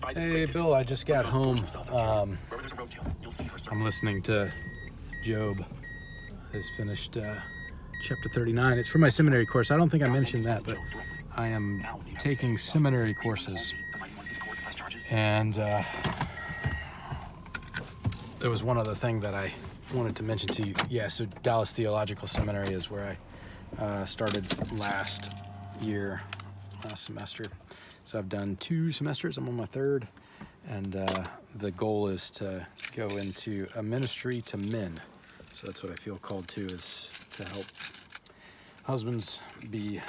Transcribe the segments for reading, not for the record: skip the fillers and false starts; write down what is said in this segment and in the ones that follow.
Hey, Bill, I just got home. I'm listening to Job. Has finished chapter 39. It's for my seminary course. I don't think I mentioned that, but I am taking seminary courses. And there was one other thing that I wanted to mention to you. Yeah, so Dallas Theological Seminary is where I started last semester. So I've done 2 semesters. I'm on my 3rd. And the goal is to go into a ministry to men. So that's what I feel called to, is to help husbands be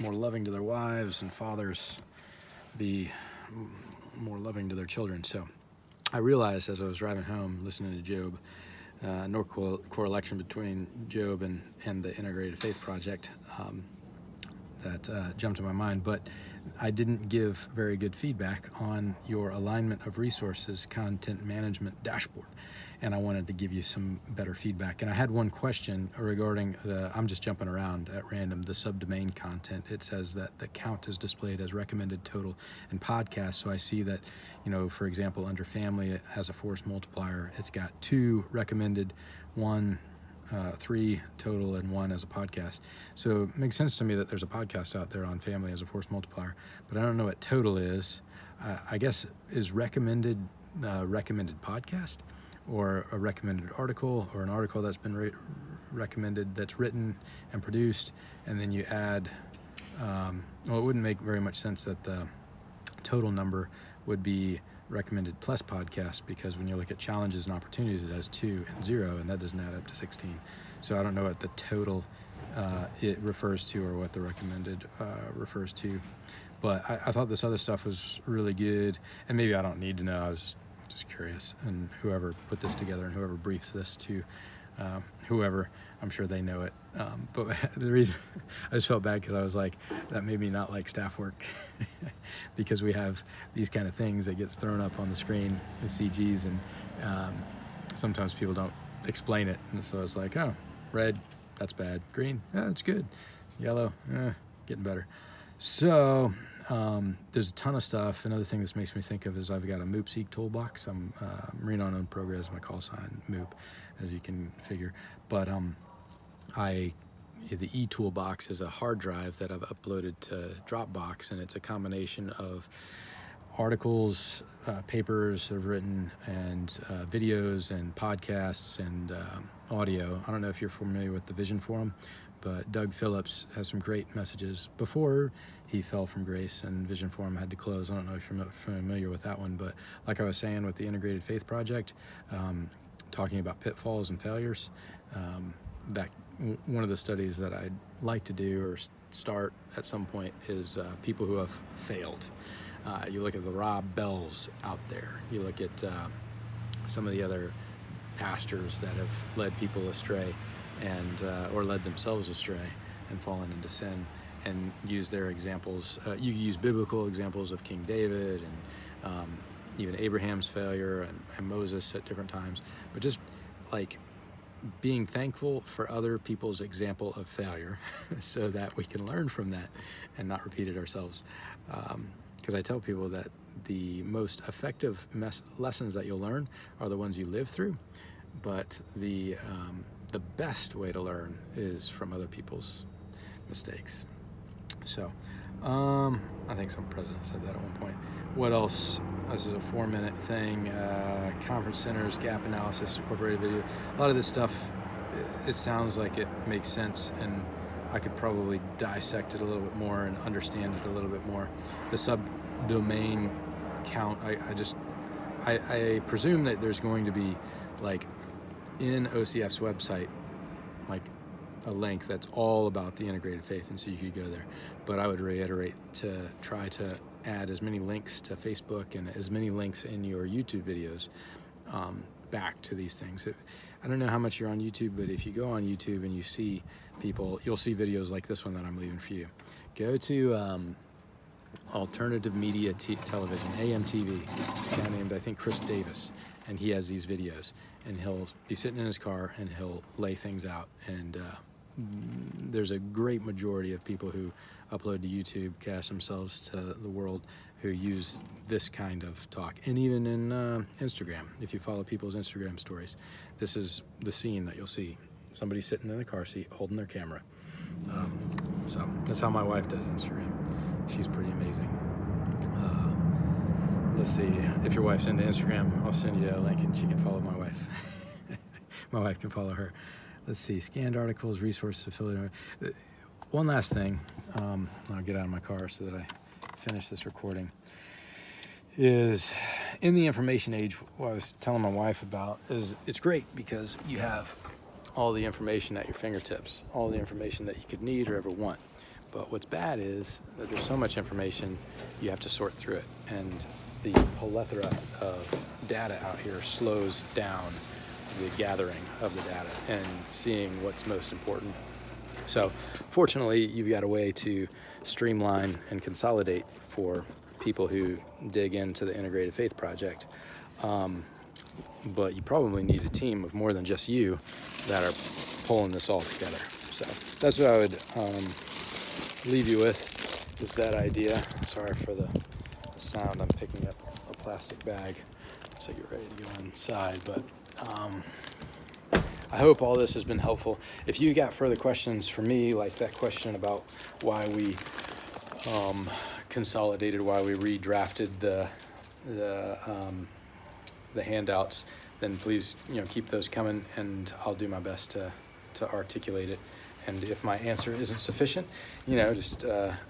more loving to their wives and fathers be more loving to their children. So I realized as I was driving home listening to Job, no correlation between Job and the Integrated Faith Project that jumped to my mind, but I didn't give very good feedback on your alignment of resources content management dashboard, and I wanted to give you some better feedback. And I had one question regarding I'm just jumping around at random, the subdomain content. It says that the count is displayed as recommended total and podcast. So I see that, for example, under family, it has a force multiplier. It's got 2 recommended, 1 3 total, and 1 as a podcast. So it makes sense to me that there's a podcast out there on family as a force multiplier, but I don't know what total is. I guess is recommended podcast, or a recommended article, or an article that's been recommended, that's written and produced, and then you add, it wouldn't make very much sense that the total number would be recommended plus podcast, because when you look at challenges and opportunities, it has 2 and 0, and that doesn't add up to 16. So I don't know what the total it refers to, or what the recommended refers to, but I thought this other stuff was really good, and maybe I don't need to know. I was just curious, and whoever put this together and whoever briefs this to whoever, I'm sure they know it, but the reason I just felt bad, because I was like, that made me not like staff work because we have these kind of things that gets thrown up on the screen with CGs, and sometimes people don't explain it, and so it's like, oh, red, that's bad; green, yeah, that's good; yellow, getting better. So there's a ton of stuff. Another thing this makes me think of is I've got a MoopSeek toolbox. I'm Marine Unknown Progress, my call sign, Moop, as you can figure. But the e-toolbox is a hard drive that I've uploaded to Dropbox, and it's a combination of articles, papers I've written, and videos and podcasts and audio. I don't know if you're familiar with the Vision Forum, but Doug Phillips has some great messages before he fell from grace and Vision Forum had to close. I don't know if you're familiar with that one, but like I was saying with the Integrated Faith Project, talking about pitfalls and failures, that one of the studies that I'd like to do or start at some point is people who have failed. You look at the Rob Bells out there, you look at some of the other pastors that have led people astray, and or led themselves astray and fallen into sin, and use their examples. You use biblical examples of King David and even Abraham's failure and Moses at different times, but just like being thankful for other people's example of failure so that we can learn from that and not repeat it ourselves. Because I tell people that the most effective lessons that you'll learn are the ones you live through, but the best way to learn is from other people's mistakes. So I think some president said that at one point. What else? This is a 4-minute thing. Conference centers, gap analysis, incorporated video. A lot of this stuff, it sounds like it makes sense, and I could probably dissect it a little bit more and understand it a little bit more. The subdomain count, I presume that there's going to be, like, in OCF's website, like a link that's all about the integrated faith, and so you could go there. But I would reiterate to try to add as many links to Facebook and as many links in your YouTube videos back to these things. I don't know how much you're on YouTube, but if you go on YouTube and you see people, you'll see videos like this one that I'm leaving for you. Go to Alternative Media Television, AMTV. It's a guy named, I think, Chris Davis, and he has these videos, and he'll be sitting in his car and he'll lay things out, and there's a great majority of people who upload to YouTube, cast themselves to the world, who use this kind of talk. And even in Instagram, if you follow people's Instagram stories, this is the scene that you'll see. Somebody sitting in the car seat holding their camera. So that's how my wife does Instagram. She's pretty amazing. Let's see, if your wife's into Instagram, I'll send you a link and she can follow my wife. My wife can follow her. Let's see, scanned articles, resources, affiliate. One last thing, I'll get out of my car so that I finish this recording, is in the information age, what I was telling my wife about is it's great because you have all the information at your fingertips, all the information that you could need or ever want. But what's bad is that there's so much information, you have to sort through it. And the plethora of data out here slows down the gathering of the data and seeing what's most important. So fortunately, you've got a way to streamline and consolidate for people who dig into the Integrated Faith Project. But you probably need a team of more than just you that are pulling this all together. So that's what I would leave you with, is that idea. Sorry for the sound. I'm picking up a plastic bag so you're ready to go inside. But I hope all this has been helpful. If you got further questions for me, like that question about why we consolidated, why we redrafted the handouts, then please keep those coming, and I'll do my best to articulate it. And if my answer isn't sufficient, just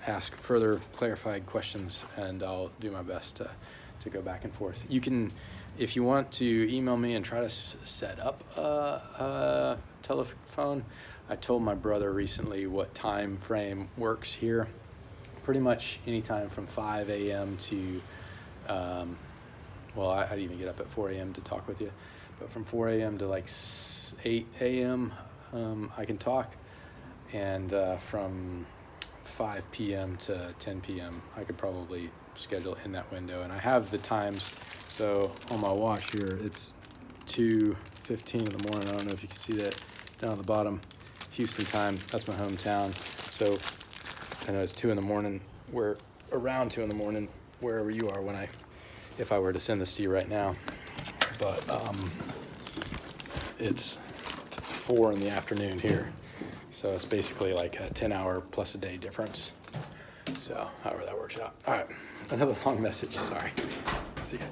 ask further clarified questions, and I'll do my best to go back and forth. You can, if you want to email me and try to set up a telephone. I told my brother recently what time frame works here. Pretty much anytime from 5 a.m. to, I'd even get up at 4 a.m. to talk with you. But from 4 a.m. to like 8 a.m. I can talk. And from 5 p.m. to 10 p.m. I could probably schedule in that window. And I have the times. So on my watch here, it's 2:15 in the morning. I don't know if you can see that down at the bottom. Houston time, that's my hometown. So I know it's 2 in the morning. We're around 2 in the morning, wherever you are if I were to send this to you right now. But it's 4 in the afternoon here. So it's basically like a 10-hour plus a day difference. So however that works out. All right, another long message, sorry. See ya.